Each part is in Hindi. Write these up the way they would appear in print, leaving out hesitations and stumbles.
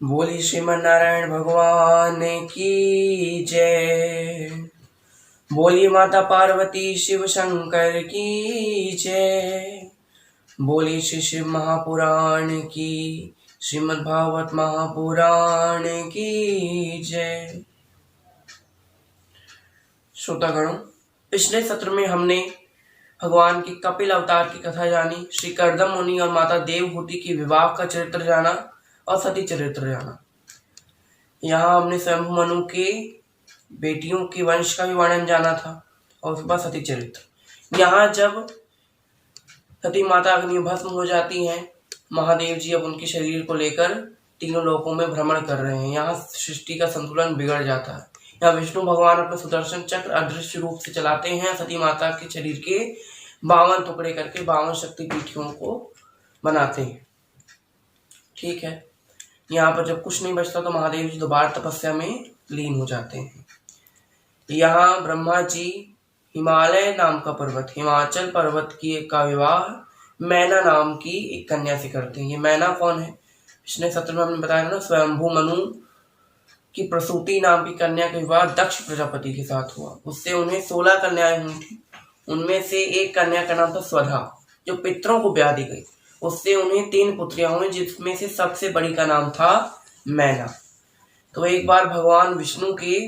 बोली श्रीमन नारायण भगवान की जय। बोली माता पार्वती शिव शंकर की जय। बोली श्री शिव महापुराण की, श्रीमद् भागवत महापुराण की जय। श्रोतागणों, पिछले सत्र में हमने भगवान की कपिल अवतार की कथा जानी, श्री कर्दम मुनि और माता देवहूति की विवाह का चरित्र जाना और सती चरित्र जाना। यहाँ हमने स्वयंभु मनु के बेटियों के वंश का भी वर्णन जाना था और उसके बाद सती चरित्र। यहाँ जब सती माता अग्नि भस्म हो जाती हैं, महादेव जी अब उनके शरीर को लेकर तीनों लोकों में भ्रमण कर रहे हैं। यहाँ सृष्टि का संतुलन बिगड़ जाता है। यहाँ विष्णु भगवान अपने सुदर्शन चक्र अदृश्य रूप से चलाते हैं, सती माता के शरीर के 52 टुकड़े करके 52 शक्तिपीठियों को बनाते हैं। ठीक है, यहाँ पर जब कुछ नहीं बचता तो महादेव जी दोबारा तपस्या में लीन हो जाते हैं। यहाँ ब्रह्मा जी हिमालय नाम का पर्वत, हिमाचल पर्वत का विवाह मैना नाम की एक कन्या से करते हैं। ये मैना कौन है? पिछले सत्र में हमने बताया ना, स्वयंभु मनु की प्रसूति नाम की कन्या का विवाह दक्ष प्रजापति के साथ हुआ। उससे उन्हें 16 कन्याएं हुई थी। उनमें से एक कन्या का नाम था स्वधा, जो पितरों को ब्याह दी गई। उससे उन्हें 3 पुत्रियां हुई, जिसमें से सबसे बड़ी का नाम था मैना। तो एक बार भगवान विष्णु के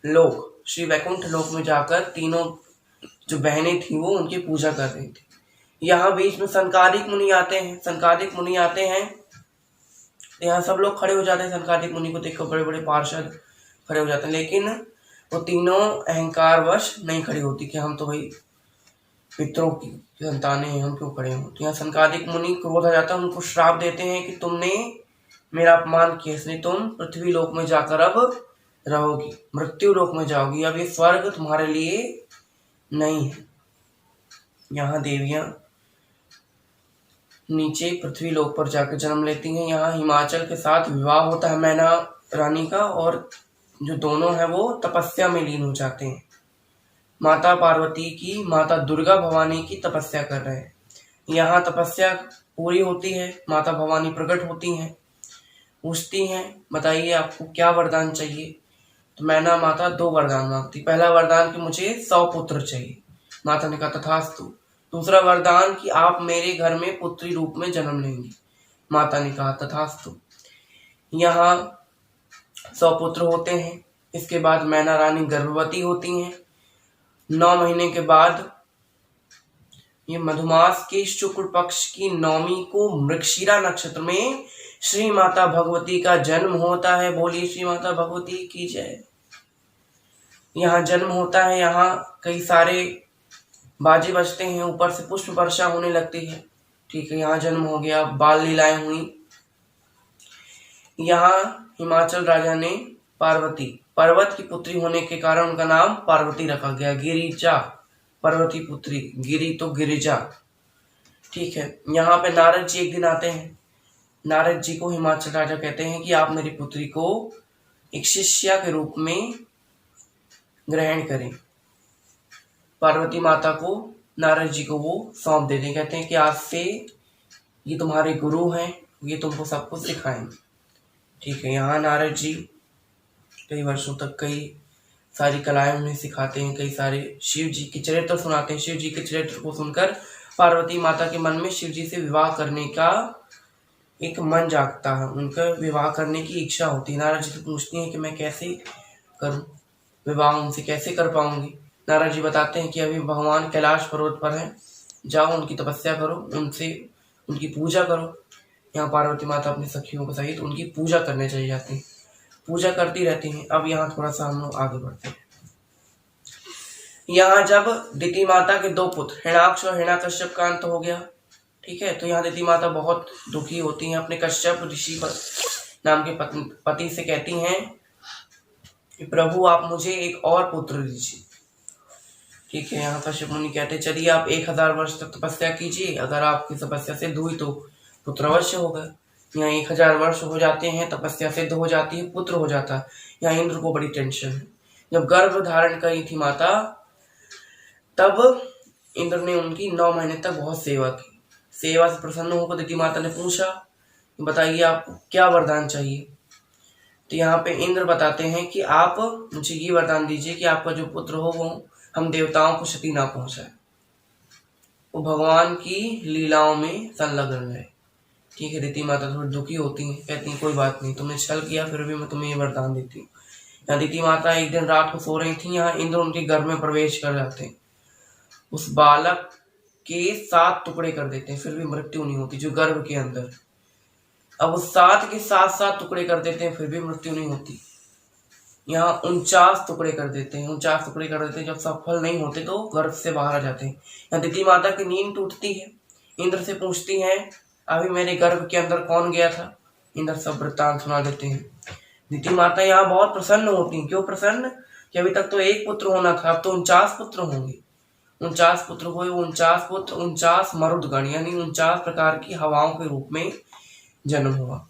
लोक श्री वैकुंठ लोक में जाकर तीनों जो बहनें थी वो उनकी पूजा कर रही थी। यहाँ बीच में संकादिक मुनि आते हैं। संकादिक मुनि आते हैं, यहाँ सब लोग खड़े हो जाते हैं। संकादिक मुनि को देखकर बड़े बड़े पार्षद खड़े हो जाते हैं, लेकिन वो तीनों अहंकारवश नहीं खड़ी होती कि हम तो भाई पितरों की संतानें हैं, हम क्यों खड़े हों। तो यहाँ संकादिक मुनि क्रोध आ जाता है, उनको श्राप देते हैं कि तुमने मेरा अपमान किया, इसलिए तुम पृथ्वी लोक में जाकर अब रहोगी, मृत्यु लोक में जाओगी। अब ये स्वर्ग तुम्हारे लिए नहीं है। यहाँ देवियां नीचे पृथ्वी लोक पर जाकर जन्म लेती हैं। यहाँ हिमाचल के साथ विवाह होता है मैना रानी का, और जो दोनों हैं वो तपस्या में लीन हो जाते हैं। माता पार्वती की, माता दुर्गा भवानी की तपस्या कर रहे हैं। यहाँ तपस्या पूरी होती है, माता भवानी प्रकट होती हैं, पूछती हैं बताइए आपको क्या वरदान चाहिए। तो मैना माता 2 वरदान मांगती। पहला वरदान कि मुझे 100 पुत्र चाहिए। माता ने कहा तथास्तु। दूसरा वरदान कि आप मेरे घर में पुत्री रूप में जन्म लेंगी। माता ने कहा तथास्तु। यहाँ 100 पुत्र होते हैं। इसके बाद मैना रानी गर्भवती होती हैं। 9 महीने के बाद ये मधुमास के शुक्ल पक्ष की 9वीं को मृगशिरा नक्षत्र में श्री माता भगवती का जन्म होता है। बोलिए श्री माता भगवती की जय। यहाँ जन्म होता है, यहाँ कई सारे बाजे बजते हैं, ऊपर से पुष्प वर्षा होने लगती है। ठीक है, यहाँ जन्म हो गया, बाल लीलाएं हुई। यहाँ हिमाचल राजा ने पार्वती, पर्वत की पुत्री होने के कारण उनका नाम पार्वती रखा गया। गिरिजा, पर्वती पुत्री, गिरी तो गिरिजा। ठीक है, यहाँ पे नारद जी एक दिन आते हैं। नारद जी को हिमाचल राजा कहते हैं कि आप मेरी पुत्री को एक शिष्या के रूप में ग्रहण करें। पार्वती माता को नारद जी को वो सौंप देते हैं। कहते हैं कि आज से ये तुम्हारे गुरु हैं, ये तुमको सब कुछ सिखाएंगे। ठीक है, यहाँ नारद जी कई वर्षों तक कई सारी कलाएं उन्हें सिखाते हैं, कई सारे शिव जी के चरित्र सुनाते हैं। शिव जी के चरित्र को सुनकर पार्वती माता के मन में शिव जी से विवाह करने का एक मन जागता है, उनका विवाह करने की इच्छा होती है। नारद जी से पूछती हैं कि मैं कैसे करूं विवाह, उनसे कैसे कर पाऊंगी। नारद जी बताते हैं कि अभी भगवान कैलाश पर्वत पर हैं, जाओ उनकी तपस्या करो, उनसे उनकी पूजा करो। यहाँ पार्वती माता अपनी सखियों के सहित उनकी पूजा करने चली जाती हैं, पूजा करती रहती हैं। अब यहाँ थोड़ा सा हम लोग आगे बढ़ते हैं। यहाँ जब दिति माता के 2 पुत्र हिरण्याक्ष और हिरण्यकश्यप का अंत हो गया, ठीक है, तो यहाँ दिति माता बहुत दुखी होती हैं। अपने कश्यप ऋषि नाम के पति से कहती हैं कि प्रभु आप मुझे एक और पुत्र दीजिए। ठीक है, यहाँ कश्यप मुनि कहते चलिए आप 1000 वर्ष तक तपस्या कीजिए, अगर आपकी तपस्या सिद्ध हुई तो पुत्र अवश्य होगा। यहाँ 1000 वर्ष हो जाते हैं, तपस्या सिद्ध हो जाती है, पुत्र हो जाता है। यहाँ इंद्र को बड़ी टेंशन है। जब गर्भ धारण करी थी माता, तब इंद्र ने उनकी 9 महीने तक बहुत सेवा की। सेवा से प्रसन्न होकर दिति माता ने पूछा बताइए आपको क्या वरदान चाहिए। तो यहाँ पे इंद्र बताते हैं कि आप मुझे ये वरदान दीजिए कि आपका जो पुत्र हो वो हम देवताओं को क्षति ना पहुंचाए, वो भगवान की लीलाओं में संलग्न रहे। ठीक है, दिति माता थोड़ी दुखी होती हैं, कहती हैं कोई बात नहीं, तुमने छल किया फिर भी मैं तुम्हें ये वरदान देती हूँ। यहाँ दिति माता एक दिन रात को सो रही थी, यहाँ इंद्र उनके घर में प्रवेश कर जाते हैं, उस बालक के 7 टुकड़े कर देते हैं, फिर भी मृत्यु नहीं होती जो गर्भ के अंदर। अब उस 7 के 7 टुकड़े कर देते हैं, फिर भी मृत्यु नहीं होती। यहाँ 49 टुकड़े कर देते हैं, 49 टुकड़े कर देते हैं, जब सफल नहीं होते तो गर्भ से बाहर आ जाते हैं। यहाँ दिति माता की नींद टूटती है, इंद्र से पूछती हैं अभी मेरे गर्भ के अंदर कौन गया था। इंद्र सब वृत्तांत सुना देते हैं। दिति माता यहाँ बहुत प्रसन्न होती हैं। क्यों प्रसन्न? कि अभी तक तो एक पुत्र होना था, अब तो 49 पुत्र होंगे। 49 पुत्र हुए, 49 पुत्र 49 मरुदगण यानी 49 प्रकार की हवाओं के रूप में जन्म हुआ।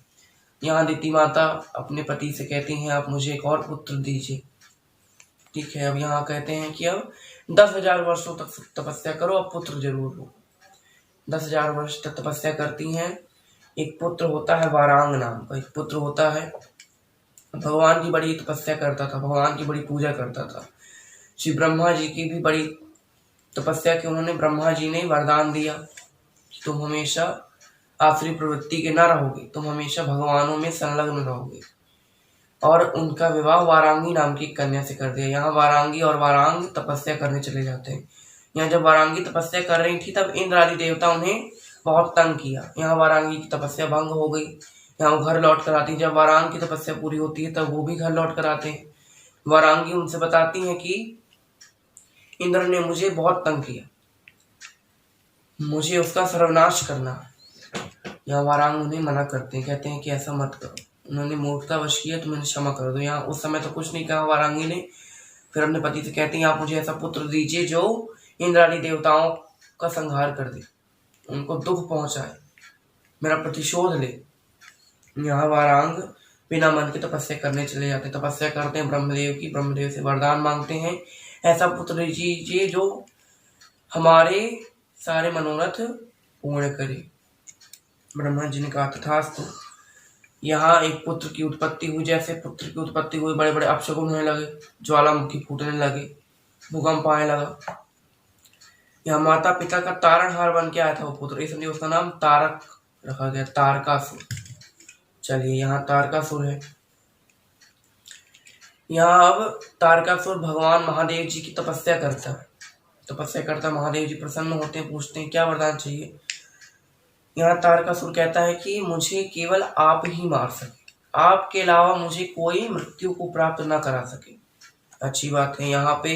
यहाँ दिति माता अपने पति से कहती हैं आप मुझे एक और पुत्र दीजिए। ठीक है, अब यहाँ कहते हैं कि अब 10,000 वर्षों तक तपस्या करो, अब पुत्र जरूर हो। 10,000 वर्ष तक तपस्या करती हैं। एक पुत्र होता है वारांग नाम का, एक पुत्र होता है। भगवान की बड़ी तपस्या करता था, भगवान की बड़ी पूजा करता था। श्री ब्रह्मा जी की भी बड़ी तपस्या की उन्होंने। ब्रह्मा जी ने वरदान दिया कि तुम हमेशा आसुरी प्रवृत्ति के न रहोगे, तुम हमेशा भगवानों में संलग्न रहोगे। और उनका विवाह वारांगी नाम की कन्या से कर दिया। यहाँ वारांगी और वारांग तपस्या करने चले जाते हैं। यहाँ जब वारांगी तपस्या कर रही थी तब इंद्र आदि देवता उन्हें बहुत तंग किया। यहाँ वारांगी की तपस्या भंग हो गई, यहाँ वो घर लौट कर आती। जब वारांग की तपस्या पूरी होती है तब वो भी घर लौट कर आते हैं। वारांगी उनसे बताती हैं कि इंद्र ने मुझे बहुत तंग किया, मुझे उसका सर्वनाश करना। यहाँ वारांग उन्हें मना करते हैं, कहते हैं कि ऐसा मत करो, उन्होंने मूर्खतावश किया तो मैंने क्षमा कर दो। यहाँ उस समय तो कुछ नहीं कहा वारांगी ने। फिर अपने पति से कहती हैं आप मुझे ऐसा पुत्र दीजिए जो इंद्र आदि देवताओं का संहार कर दे, उनको दुख पहुंचाए, मेरा प्रतिशोध ले। यहाँ वारांग बिना मन के तपस्या करने चले जाते, तपस्या करते हैं ब्रह्मदेव की। ब्रह्मदेव से वरदान मांगते हैं ऐसा पुत्र दीजिए जो हमारे सारे मनोरथ पूर्ण करे। ब्रह्मा जी ने कहा तथास्तु। यहाँ एक पुत्र की उत्पत्ति हुई। जैसे पुत्र की उत्पत्ति हुई बड़े बड़े अपशकुन होने लगे, ज्वालामुखी फूटने लगे, भूकंप आने लगा। यहाँ माता पिता का तारणहार बन के आया था वो पुत्र, इसलिए उसका नाम तारक रखा गया, तारकासुर। चलिए यहाँ तारकासुर है। यहाँ अब तारकासुर भगवान महादेव जी की तपस्या करता। महादेव जी प्रसन्न होते हैं, पूछते हैं क्या वरदान चाहिए। यहाँ तारकासुर कहता है कि मुझे केवल आप ही मार सके, आपके अलावा मुझे कोई मृत्यु को प्राप्त न करा सके। अच्छी बात है। यहाँ पे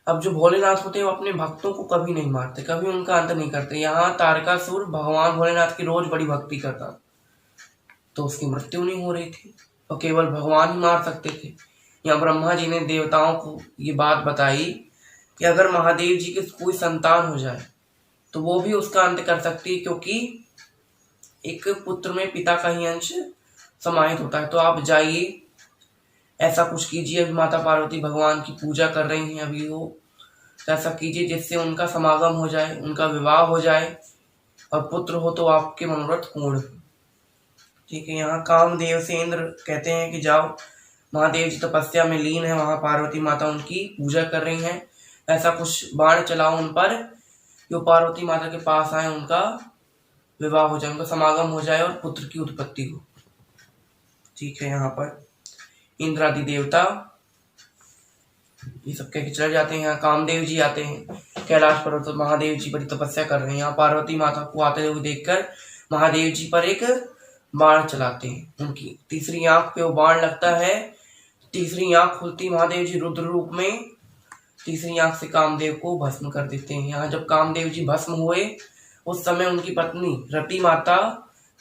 अब जो भोलेनाथ होते हैं वो अपने भक्तों को कभी नहीं मारते, कभी उनका अंत नहीं करते। यहाँ तारकासुर भगवान भोलेनाथ की रोज बड़ी भक्ति करता तो उसकी मृत्यु नहीं हो रही थी और केवल भगवान ही मार सकते थे। यहाँ ब्रह्मा जी ने देवताओं को ये बात बताई कि अगर महादेव जी के कोई संतान हो जाए तो वो भी उसका अंत कर सकती है, क्योंकि एक पुत्र में पिता का ही अंश समाहित होता है। तो आप जाइए ऐसा कुछ कीजिए। अभी माता पार्वती भगवान की पूजा कर रही हैं, अभी वो तो ऐसा कीजिए जिससे उनका समागम हो जाए, उनका विवाह हो जाए और पुत्र हो तो आपके मनोरथ पूर्ण हो। ठीक है। यहाँ कामदेव से इंद्र कहते हैं कि जाओ, महादेव जी तपस्या में लीन है, वहाँ पार्वती माता उनकी पूजा कर रही हैं, ऐसा कुछ बाण चलाओ उन पर जो पार्वती माता के पास आए, उनका विवाह हो जाए, उनका समागम हो जाए और पुत्र की उत्पत्ति हो। ठीक है। यहाँ पर इंद्र आदि देवता ये सब कह के चले जाते हैं। यहाँ कामदेव जी आते हैं कैलाश पर्वत, महादेव जी बड़ी तपस्या कर रहे हैं। यहाँ पार्वती माता को आते हुए देखकर महादेव जी पर एक बाण चलाते हैं, उनकी तीसरी आंख पे वो बाण लगता है, तीसरी आंख खुलती, महादेव जी रुद्र रूप में तीसरी आंख से कामदेव को भस्म कर देते हैं। यहाँ जब कामदेव जी भस्म हुए उस समय उनकी पत्नी रति माता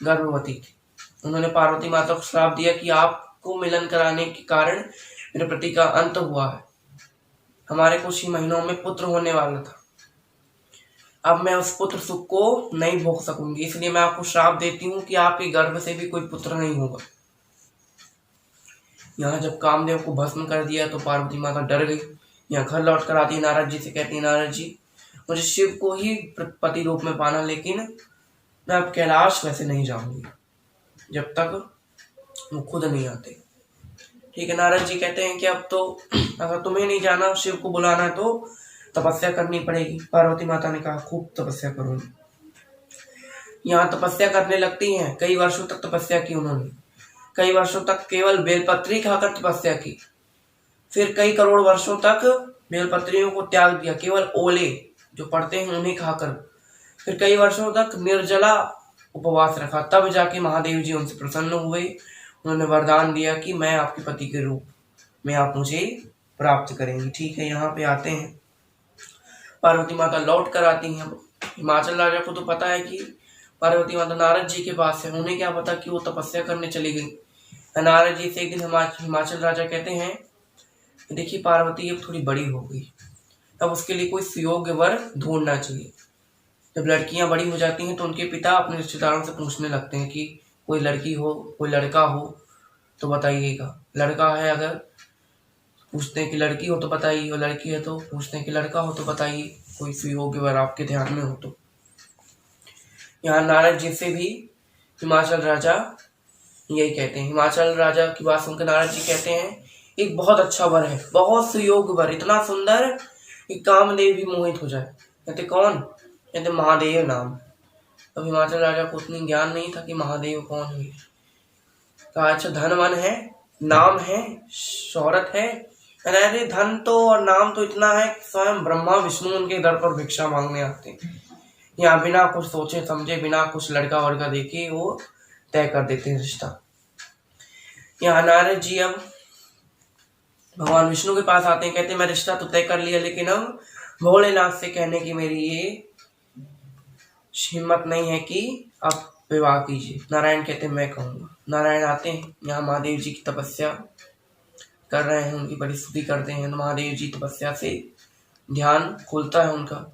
गर्भवती थी। उन्होंने पार्वती माता को श्राप दिया कि आपको मिलन कराने के कारण मेरे पति का अंत हुआ है, हमारे कुछ ही महीनों में पुत्र होने वाला था, अब मैं उस पुत्र सुख को नहीं भोग सकूंगी, इसलिए मैं आपको श्राप देती हूँ कि आपके गर्भ से भी कोई पुत्र नहीं होगा। यहाँ जब कामदेव को भस्म कर दिया तो पार्वती माता डर गई। यहाँ घर लौट कर आती नारद जी से कहती नारद जी मुझे शिव को ही पति रूप में पाना, लेकिन मैं अब कैलाश वैसे नहीं जाऊंगी जब तक वो खुद नहीं आते। ठीक है, नारद जी कहते हैं कि अब तो अगर तुम्हें नहीं जाना, शिव को बुलाना है तो तपस्या करनी पड़ेगी। पार्वती माता ने कहा खूब तपस्या करूंगी। यहाँ तपस्या करने लगती हैं। कई वर्षों तक तपस्या की उन्होंने, कई वर्षों तक केवल बेलपत्री खाकर तपस्या की, फिर कई करोड़ वर्षों तक बेलपत्रियों को त्याग दिया, केवल ओले जो पड़ते हैं उन्हें खाकर, फिर कई वर्षों तक निर्जला उपवास रखा। तब जाके महादेव जी उनसे प्रसन्न हुए। उन्होंने वरदान दिया कि मैं आपके पति के रूप में आप मुझे प्राप्त करेंगी। ठीक है, यहाँ पे आते हैं। पार्वती माता लौट कर आती हैं। हिमाचल राजा को तो पता है कि पार्वती माता नारद जी के पास है, उन्हें क्या पता कि वो तपस्या करने चली गई। नारद जी से एक दिन हिमाचल राजा कहते हैं कि देखिए पार्वती अब थोड़ी बड़ी हो गई, अब उसके लिए कोई सुयोग्य वर ढूंढना चाहिए। जब लड़कियां बड़ी हो जाती हैं तो उनके पिता अपने रिश्तेदारों से पूछने लगते हैं कि कोई लड़की हो, कोई लड़का हो तो बताइएगा। लड़का है अगर पूछते हैं कि लड़की हो तो बताइए, और लड़की है तो पूछते हैं कि लड़का हो तो बताइए, कोई सुयोग्य वर आपके ध्यान में हो तो। यहाँ नारद जी से भी हिमाचल राजा यही कहते हैं। हिमाचल राजा की बात सुनकर नारद जी कहते हैं एक बहुत अच्छा वर है, बहुत सुयोग्य वर, इतना सुंदर कि कामदेव भी मोहित हो जाए। कहते कौन? कहते महादेव नाम। अब हिमाचल राजा को उतनी ज्ञान नहीं था कि महादेव कौन है। कहा अच्छा धन वन है, नाम है, शोहरत है। अरे धन तो और नाम तो इतना है स्वयं ब्रह्मा विष्णु उनके दर पर भिक्षा मांगने आते हैं। यहाँ बिना कुछ सोचे समझे, बिना कुछ लड़का वड़का देखे वो तय कर देते हैं रिश्ता। यहाँ नारद जी अब भगवान विष्णु के पास आते हैं, कहते हैं मैं रिश्ता तो तय कर लिया, लेकिन अब भोलेनाथ से कहने की मेरी ये हिम्मत नहीं है कि आप विवाह कीजिए। नारायण कहते हैं मैं कहूँगा। नारायण आते हैं, यहाँ महादेव जी की तपस्या कर रहे हैं, उनकी बड़ी स्तुति करते हैं। महादेव जी तपस्या से ध्यान खुलता है उनका।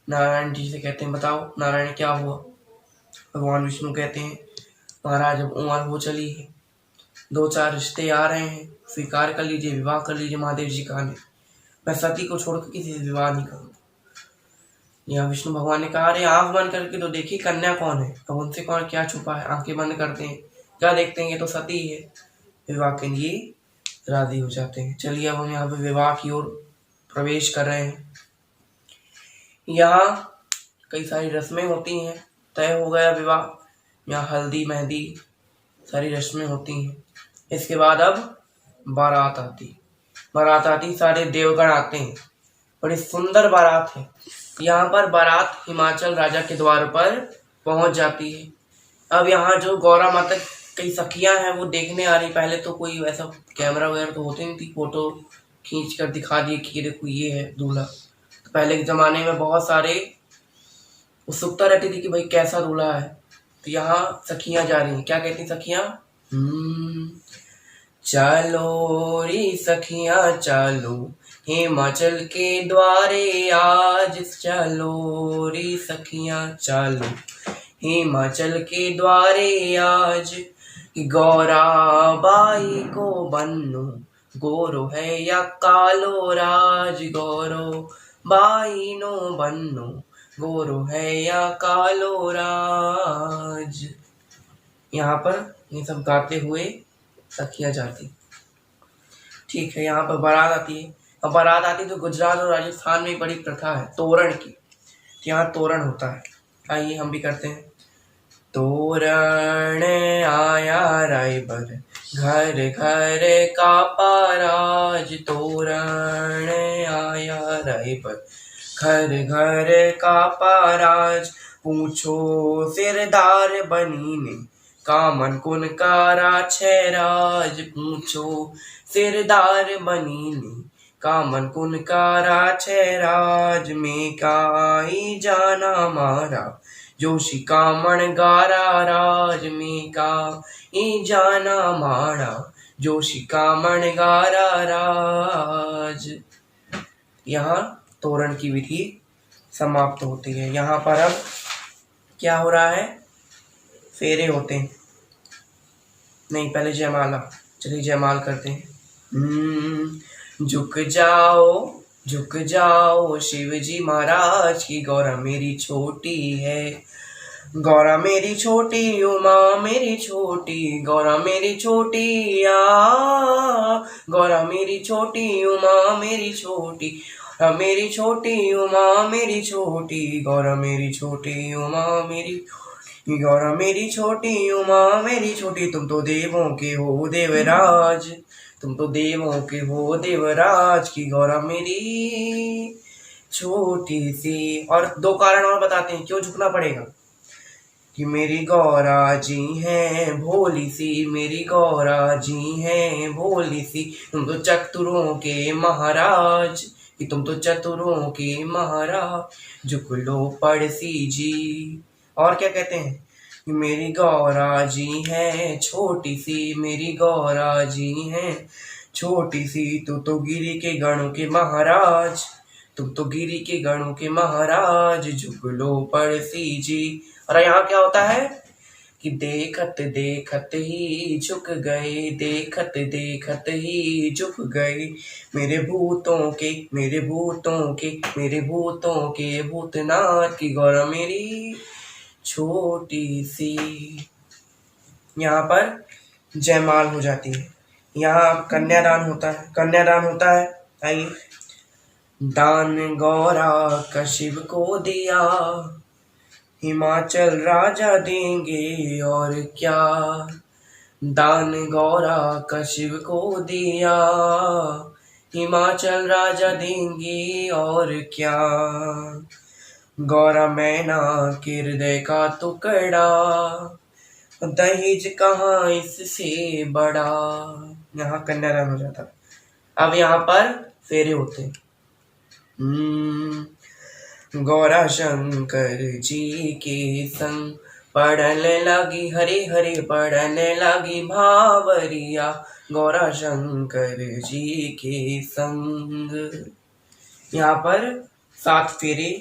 नारायण जी से कहते हैं बताओ नारायण क्या हुआ। भगवान विष्णु कहते हैं महाराज अब उम्र हो चली है, 2-4 रिश्ते आ रहे हैं, स्वीकार कर लीजिए, विवाह कर लीजिए। महादेव जी कहा नहीं, मैं सती को छोड़कर किसी से विवाह नहीं करूँगा। यहाँ विष्णु भगवान ने कहा अरे आंख बंद करके तो देखिए कन्या कौन है, अब उनसे कौन क्या छुपा है। आंखें बंद करते हैं, क्या देखते हैं ये तो सती है। विवाह के लिए राजी हो जाते हैं। चलिए अब हम यहाँ पे विवाह की ओर प्रवेश कर रहे हैं। यहाँ कई सारी रस्में होती हैं। तय हो गया विवाह, यहाँ हल्दी मेहंदी सारी रस्में होती हैं। इसके बाद अब बारात आती, सारे देवगण आते हैं। बड़ी सुंदर बारात है। यहाँ पर बारात हिमाचल राजा के द्वार पर पहुंच जाती है। अब यहाँ जो गौरा माता कई सखियां हैं वो देखने आ रही। पहले तो कोई वैसा कैमरा वगैरह तो होते नहीं थी, फोटो खींच कर दिखा दिए कि देखो ये है दूल्हा। तो पहले के ज़माने में बहुत सारे उत्सुकता रहती थी कि भाई कैसा दूल्हा है। तो यहाँ सखियां जा रही हैं। क्या कहती सखियां? चलो रे सखियां चलो हिमाचल के द्वारे आज, चलो रे सखियां चलो हिमाचल के द्वारे आज। गौरा बाई को बन्नो गोरो है या कालो राज, गौरो बाई नो बन्नो गोरो है या कालो राज। यहाँ पर ये सब गाते हुए सखियां जाती। ठीक है, यहाँ पर बारात आती है। अब बारात आती तो गुजरात और राजस्थान में बड़ी प्रथा है तोरण की। यहाँ तोरण होता है, आइए हम भी करते हैं। तोरण आया रायबर घर घर का पाराज, तोरण आया रायबर घर घर का पाराज। पूछो सिरदार बनी ने कामन कुन कारा छैराज, पूछो सिरदार बनी ने कामन कुन कारा छैराज। में काई जाना मारा जोशी कामण गारा राज, में काई जाना मारा जोशी कामण गारा राज। यहाँ तोरण की विधि समाप्त होती है। यहाँ पर अब क्या हो रहा है? फेरे होते हैं। नहीं, पहले जयमाला। चलिए जयमाल करते हैं। झुक जाओ शिव जी महाराज की गौरा मेरी छोटी है। गौरा मेरी छोटी उमा मेरी छोटी, गौरा मेरी छोटी गौरा मेरी छोटी उमा मेरी छोटी, मेरी छोटी उमा मेरी छोटी, गौरा मेरी छोटी उमा मेरी, गौरा मेरी छोटी उमा मेरी छोटी। तुम तो देवों के हो देवराज, तुम तो देवों के हो देवराज की गौरा मेरी छोटी सी। और दो कारण और बताते हैं क्यों झुकना पड़ेगा। कि मेरी गौरा जी हैं भोली सी, मेरी गौरा जी हैं भोली सी। तुम तो चतुरों के महाराज, कि तुम तो चतुरों के महाराज, झुक लो पड़सी जी। और क्या कहते हैं कि मेरी गौरा जी हैं छोटी सी, मेरी गौरा जी हैं छोटी सी। तू तो गिरी के गणों के महाराज, तुम तो गिरी के गणों के महाराज, झुक लो पड़सी जी। और यहाँ क्या होता है कि देखत देखत ही झुक गए, देखत देखत ही झुक गए, मेरे भूतों के, मेरे भूतों के, मेरे भूतों के भूतनाथ की गौरा मेरी छोटी सी। यहाँ पर जयमाल हो जाती है। यहाँ कन्यादान होता है, कन्यादान होता है। आइए। दान गौरा का शिव को दिया, हिमाचल राजा देंगे और क्या। दान गौरा का शिव को दिया, हिमाचल राजा देंगे और क्या। गौरा मैना के हृदय का टुकड़ा, दहेज कहाँ इससे बड़ा। यहाँ कन्यादान हो जाता है। अब यहाँ पर फेरे होते हैं। गौरा शंकर जी के संग पढ़ने लगी, हरे हरे पढ़ने लगी भावरिया, गौरा शंकर जी के संग। यहाँ पर 7 फेरे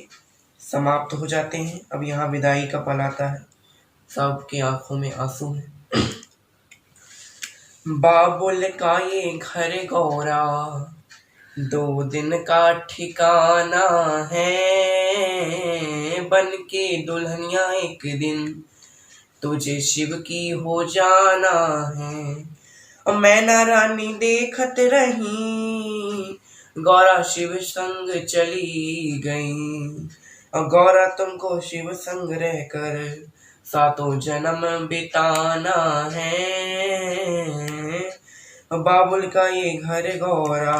समाप्त हो जाते हैं। अब यहाँ विदाई का पल आता है। सबके आंखों में आंसू है। बाबुल का ये घर गौरा 2 दिन का ठिकाना है, बन के दुल्हनिया एक दिन तुझे शिव की हो जाना है। और मैना रानी देखत रही, गौरा शिव संग चली गई। और गौरा तुमको शिव संग रहकर 7 जन्म बिताना है। बाबुल का ये घर गौरा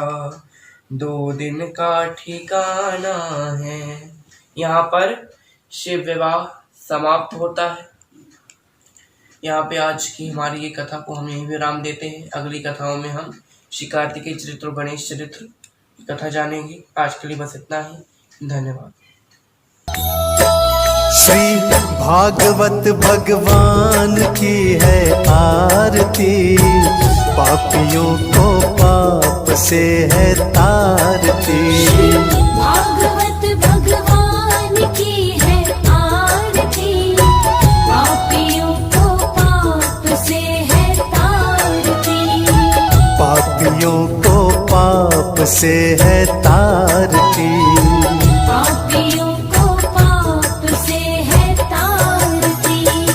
2 दिन का ठिकाना है। यहाँ पर शिव विवाह समाप्त होता है। यहाँ पे आज की हमारी ये कथा को हम यहीं विराम देते हैं। अगली कथाओं में हम श्री कार्तिकेय चरित्र और गणेश चरित्र की कथा जानेंगे। आज के लिए बस इतना ही। धन्यवाद। श्री भागवत भगवान की है आरती, पापियों को पाप से है तारती। भागवत भगवान की है आरती, पापियों को पाप से है तारती। पापियों को पाप से है